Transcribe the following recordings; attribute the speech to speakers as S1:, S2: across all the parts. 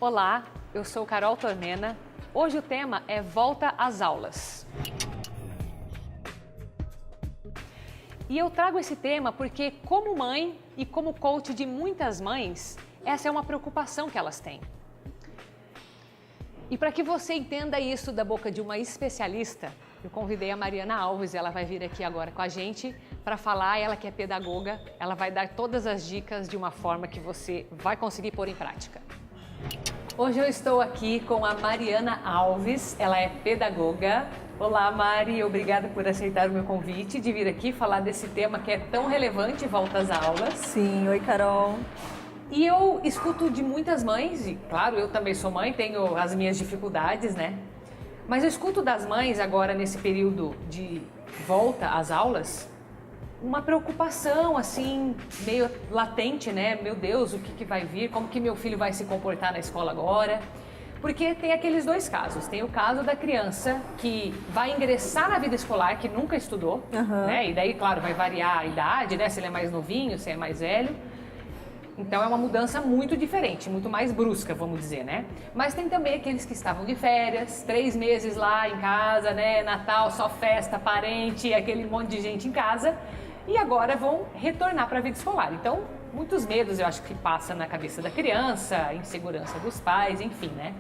S1: Olá, eu sou Carol Tormena. Hoje o tema é Volta às Aulas. E eu trago esse tema porque, como mãe e como coach de muitas mães, essa é uma preocupação que elas têm. E para que você entenda isso da boca de uma especialista, eu convidei a Mariana Alves, ela vai vir aqui agora com a gente para falar, ela que é pedagoga, ela vai dar todas as dicas de uma forma que você vai conseguir pôr em prática. Hoje eu estou aqui com a Mariana Alves, ela é pedagoga. Olá, Mari, obrigada por aceitar o meu convite de vir aqui falar desse tema que é tão relevante, volta às aulas.
S2: Sim, oi, Carol.
S1: E eu escuto de muitas mães, e claro, eu também sou mãe, tenho as minhas dificuldades, né? Mas eu escuto das mães agora nesse período de volta às aulas, uma preocupação assim, meio latente, né? Meu Deus, o que vai vir? Como que meu filho vai se comportar na escola agora? Porque tem aqueles dois casos. Tem o caso da criança que vai ingressar na vida escolar, que nunca estudou, né? E daí, claro, vai variar a idade, né? Se ele é mais novinho, se é mais velho. Então é uma mudança muito diferente, muito mais brusca, vamos dizer, né? Mas tem também aqueles que estavam de férias, 3 meses lá em casa, né? Natal, só festa, parente, aquele monte de gente em casa. E agora vão retornar para a vida escolar. Então, muitos medos eu acho que passa na cabeça da criança, insegurança dos pais, enfim, né?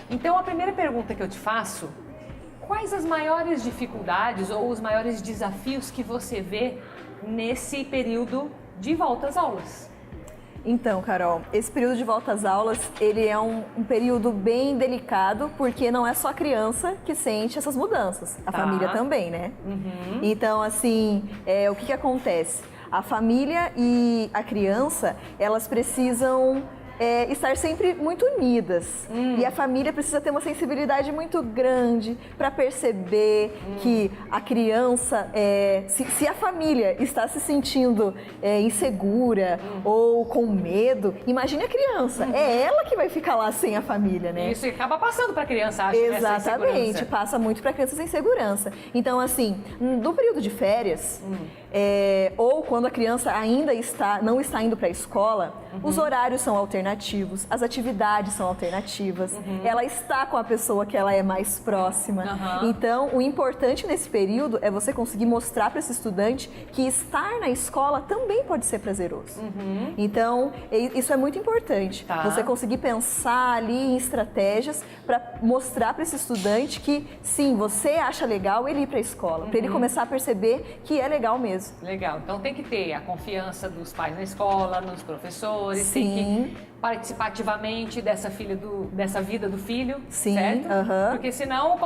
S1: Então, a primeira pergunta que eu te faço, quais as maiores dificuldades ou os maiores desafios que você vê nesse período de volta às aulas?
S2: Então, Carol, esse período de volta às aulas, ele é um período bem delicado, porque não é só a criança que sente essas mudanças, a família também, né? Então, assim, o que acontece? A família e a criança, elas precisam estar sempre muito unidas. E a família precisa ter uma sensibilidade muito grande para perceber que a criança, se a família está se sentindo insegura ou com medo, imagine a criança. É ela que vai ficar lá sem a família, né?
S1: Isso acaba passando para a criança, acho.
S2: Exatamente, passa muito para a criança sem segurança. Então, assim, no período de férias, ou quando a criança ainda não está indo para a escola, os horários são alternativos, as atividades são alternativas, ela está com a pessoa que ela é mais próxima. Então, o importante nesse período é você conseguir mostrar para esse estudante que estar na escola também pode ser prazeroso. Então, isso é muito importante. Você conseguir pensar ali em estratégias para mostrar para esse estudante que, sim, você acha legal ele ir para a escola, para ele começar a perceber que é legal mesmo.
S1: Legal, então tem que ter a confiança dos pais na escola, nos professores, tem que participar ativamente dessa vida do filho, certo? Porque senão,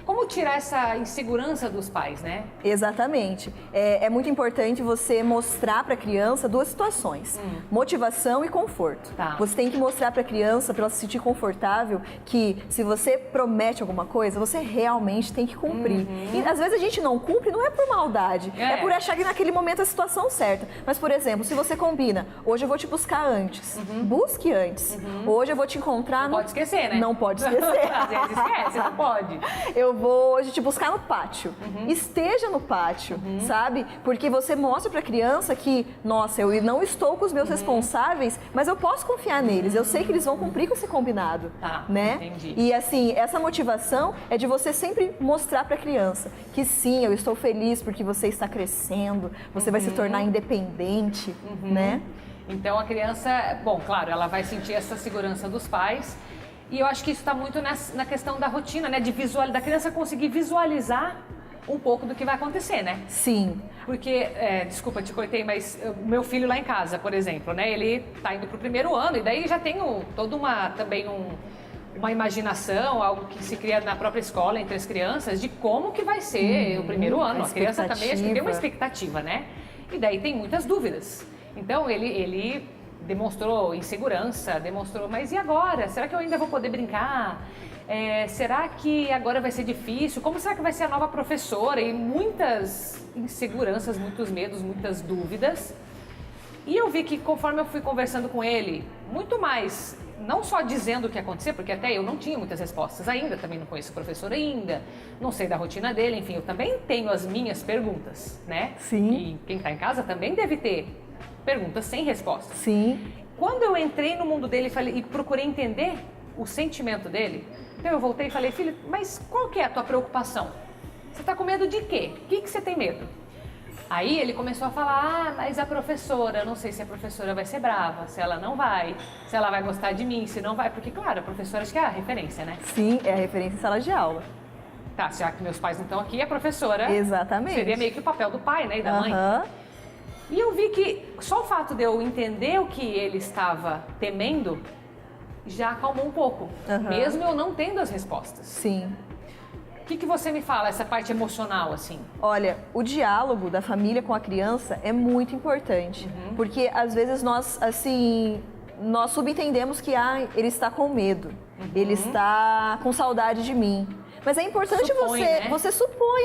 S1: como tirar essa insegurança dos pais, né?
S2: Exatamente. É muito importante você mostrar para a criança duas situações, motivação e conforto. Você tem que mostrar para a criança, para ela se sentir confortável, que se você promete alguma coisa, você realmente tem que cumprir. E às vezes a gente não cumpre, não é por maldade, é por achar que naquele momento é a situação certa. Mas, por exemplo, se você combina, hoje eu vou te buscar antes, busque antes. Hoje eu vou te encontrar...
S1: Não pode esquecer, né?
S2: Não pode esquecer.
S1: Às vezes esquece, não pode.
S2: Eu vou hoje te buscar no pátio. Esteja no pátio, sabe? Porque você mostra para a criança que, nossa, eu não estou com os meus responsáveis, mas eu posso confiar neles. Eu sei que eles vão cumprir com esse combinado, né?
S1: Entendi.
S2: E assim, essa motivação é de você sempre mostrar para a criança que sim, eu estou feliz porque você está crescendo, você vai se tornar independente, né?
S1: Então a criança, bom, claro, ela vai sentir essa segurança dos pais. E eu acho que isso está muito na questão da rotina, né? Da criança conseguir visualizar um pouco do que vai acontecer, né?
S2: Sim.
S1: Porque, desculpa, te cortei, mas meu filho lá em casa, por exemplo, né? Ele tá indo pro 1º ano e daí já tem toda uma imaginação, algo que se cria na própria escola entre as crianças de como que vai ser o 1º ano. A criança também acho que tem uma expectativa, né? E daí tem muitas dúvidas. Então ele demonstrou insegurança, mas e agora? Será que eu ainda vou poder brincar? Será que agora vai ser difícil? Como será que vai ser a nova professora? E muitas inseguranças, muitos medos, muitas dúvidas. E eu vi que conforme eu fui conversando com ele, muito mais, não só dizendo o que ia acontecer, porque até eu não tinha muitas respostas ainda, também não conheço o professor ainda, não sei da rotina dele, enfim, eu também tenho as minhas perguntas, né?
S2: Sim.
S1: E quem está em casa também deve ter perguntas sem respostas.
S2: Sim.
S1: Quando eu entrei no mundo dele e procurei entender o sentimento dele, então eu voltei e falei, filho, mas qual que é a tua preocupação? Você está com medo de quê? O que você tem medo? Aí ele começou a falar, mas a professora, não sei se a professora vai ser brava, se ela não vai, se ela vai gostar de mim, se não vai, porque claro, a professora acho que é a referência, né?
S2: Sim, é a referência em sala de aula.
S1: Tá, já que meus pais não estão aqui, a professora
S2: Exatamente.
S1: seria meio que o papel do pai, né, e da mãe. E eu vi que só o fato de eu entender o que ele estava temendo já acalmou um pouco, mesmo eu não tendo as respostas.
S2: Sim.
S1: O que você me fala, essa parte emocional, assim?
S2: Olha, o diálogo da família com a criança é muito importante, porque às vezes nós, assim, nós subentendemos que ele está com medo, ele está com saudade de mim. Mas é importante você supõe,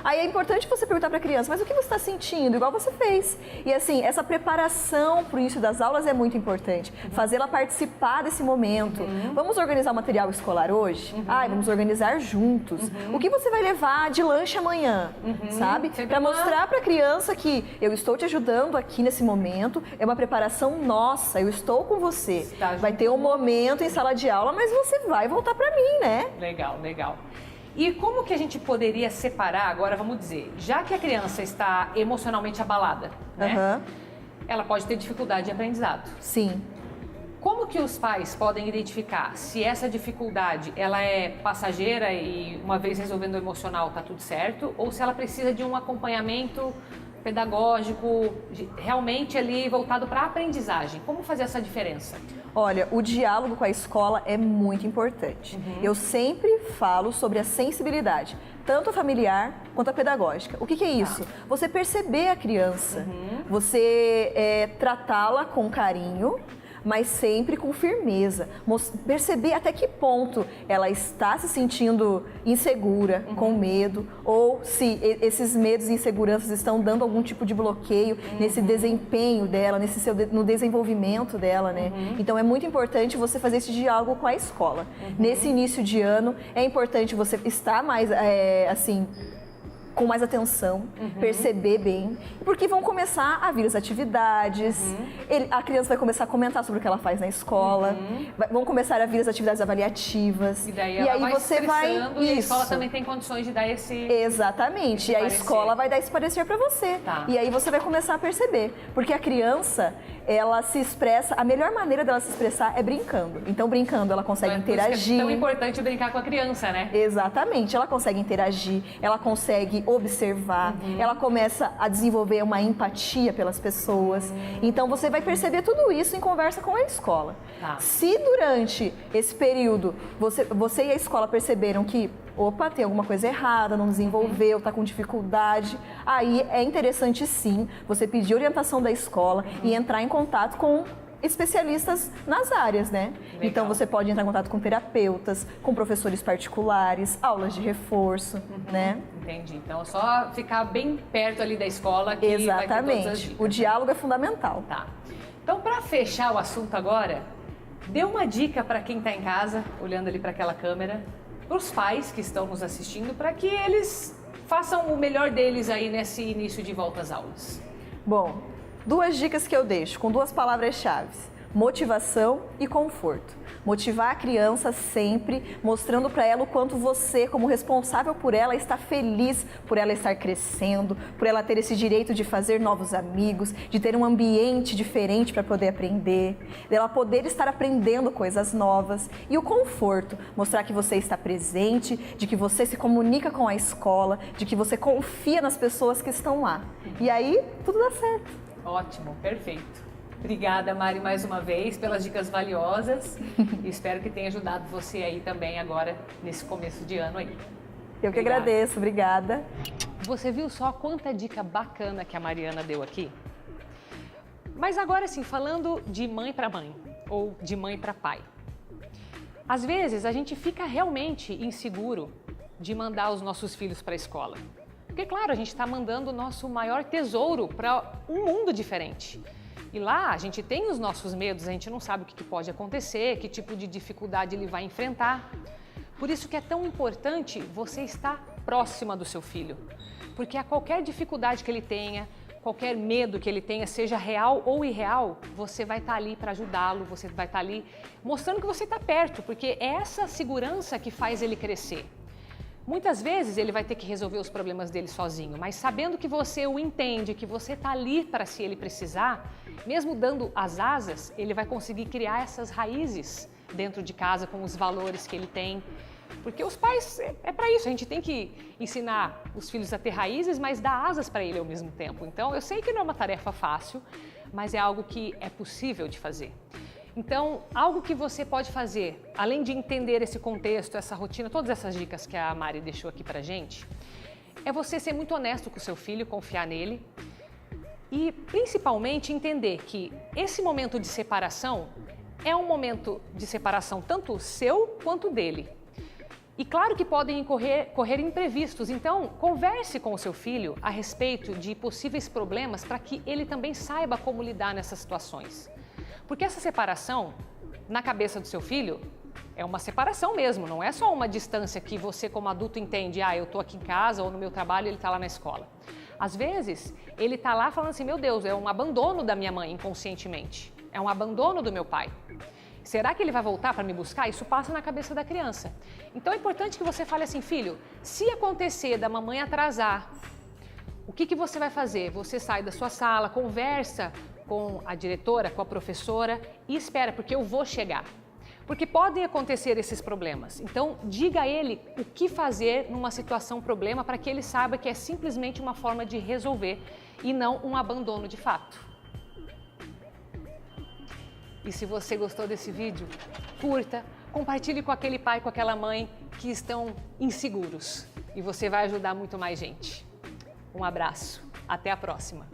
S2: Aí é importante você perguntar para a criança, mas o que você está sentindo? Igual você fez. E assim, essa preparação para o início das aulas é muito importante. Fazê-la participar desse momento. Vamos organizar o material escolar hoje? Vamos organizar juntos. O que você vai levar de lanche amanhã? Sabe? Para mostrar para a criança que eu estou te ajudando aqui nesse momento, é uma preparação nossa, eu estou com você. Vai ter um momento em sala de aula, mas você vai voltar para mim, né?
S1: Legal, legal. E como que a gente poderia separar, agora vamos dizer, já que a criança está emocionalmente abalada, né? Ela pode ter dificuldade de aprendizado.
S2: Sim.
S1: Como que os pais podem identificar se essa dificuldade ela é passageira e uma vez resolvendo o emocional tá tudo certo, ou se ela precisa de um acompanhamento pedagógico realmente ali voltado para a aprendizagem? Como fazer essa diferença?
S2: Olha, o diálogo com a escola é muito importante. Eu sempre falo sobre a sensibilidade, tanto a familiar quanto a pedagógica. O que é isso? Você perceber a criança, você tratá-la com carinho, mas sempre com firmeza. Perceber até que ponto ela está se sentindo insegura, com medo, ou se esses medos e inseguranças estão dando algum tipo de bloqueio nesse desempenho dela, no desenvolvimento dela, né? Então é muito importante você fazer esse diálogo com a escola. Nesse início de ano, é importante você estar mais, com mais atenção, perceber bem, porque vão começar a vir as atividades, a criança vai começar a comentar sobre o que ela faz na escola, vão começar a vir as atividades avaliativas.
S1: E daí ela vai
S2: você vai
S1: e a escola também tem condições de dar esse...
S2: Exatamente, e a escola vai dar esse parecer para você. E aí você vai começar a perceber, porque a criança, ela se expressa, a melhor maneira dela se expressar é brincando. Então, brincando, ela consegue interagir.
S1: É tão importante brincar com a criança, né?
S2: Exatamente, ela consegue interagir, ela consegue observar, ela começa a desenvolver uma empatia pelas pessoas. Então, você vai perceber tudo isso em conversa com a escola. Se durante esse período você e a escola perceberam que opa, tem alguma coisa errada, não desenvolveu, está com dificuldade, aí é interessante sim você pedir orientação da escola e entrar em contato com especialistas nas áreas, né?
S1: Legal.
S2: Então você pode entrar em contato com terapeutas, com professores particulares, aulas de reforço, né?
S1: Entendi. Então é só ficar bem perto ali da escola que
S2: Exatamente.
S1: vai ter todas as dicas.
S2: O diálogo é fundamental.
S1: Tá. Então, para fechar o assunto agora, dê uma dica para quem está em casa, olhando ali para aquela câmera, para os pais que estão nos assistindo, para que eles façam o melhor deles aí nesse início de volta às aulas.
S2: Bom, 2 dicas que eu deixo com 2 palavras-chave: motivação e conforto. Motivar a criança sempre, mostrando para ela o quanto você, como responsável por ela, está feliz por ela estar crescendo, por ela ter esse direito de fazer novos amigos, de ter um ambiente diferente para poder aprender, dela poder estar aprendendo coisas novas. E o conforto, mostrar que você está presente, de que você se comunica com a escola, de que você confia nas pessoas que estão lá. E aí, tudo dá certo.
S1: Ótimo, perfeito. Obrigada, Mari, mais uma vez pelas dicas valiosas e espero que tenha ajudado você aí também agora nesse começo de ano aí.
S2: Eu que agradeço, obrigada.
S1: Você viu só quanta dica bacana que a Mariana deu aqui? Mas agora sim, falando de mãe para mãe ou de mãe para pai. Às vezes a gente fica realmente inseguro de mandar os nossos filhos para a escola. Porque, claro, a gente está mandando o nosso maior tesouro para um mundo diferente. E lá a gente tem os nossos medos, a gente não sabe o que pode acontecer, que tipo de dificuldade ele vai enfrentar. Por isso que é tão importante você estar próxima do seu filho. Porque a qualquer dificuldade que ele tenha, qualquer medo que ele tenha, seja real ou irreal, você vai estar ali para ajudá-lo, você vai estar ali mostrando que você está perto, porque é essa segurança que faz ele crescer. Muitas vezes ele vai ter que resolver os problemas dele sozinho, mas sabendo que você o entende, que você está ali para se ele precisar, mesmo dando as asas, ele vai conseguir criar essas raízes dentro de casa com os valores que ele tem. Porque os pais, é para isso, a gente tem que ensinar os filhos a ter raízes, mas dar asas para ele ao mesmo tempo. Então, eu sei que não é uma tarefa fácil, mas é algo que é possível de fazer. Então, algo que você pode fazer, além de entender esse contexto, essa rotina, todas essas dicas que a Mari deixou aqui pra gente, é você ser muito honesto com o seu filho, confiar nele e, principalmente, entender que esse momento de separação é um momento de separação tanto seu quanto dele. E claro que podem correr imprevistos, então converse com o seu filho a respeito de possíveis problemas para que ele também saiba como lidar nessas situações. Porque essa separação, na cabeça do seu filho, é uma separação mesmo, não é só uma distância que você como adulto entende, eu estou aqui em casa ou no meu trabalho e ele está lá na escola. Às vezes, ele está lá falando assim, meu Deus, é um abandono da minha mãe inconscientemente, é um abandono do meu pai. Será que ele vai voltar para me buscar? Isso passa na cabeça da criança. Então é importante que você fale assim, filho, se acontecer da mamãe atrasar, o que você vai fazer? Você sai da sua sala, conversa com a diretora, com a professora e espera, porque eu vou chegar. Porque podem acontecer esses problemas. Então, diga a ele o que fazer numa situação problema para que ele saiba que é simplesmente uma forma de resolver e não um abandono de fato. E se você gostou desse vídeo, curta, compartilhe com aquele pai, com aquela mãe que estão inseguros. E você vai ajudar muito mais gente. Um abraço. Até a próxima.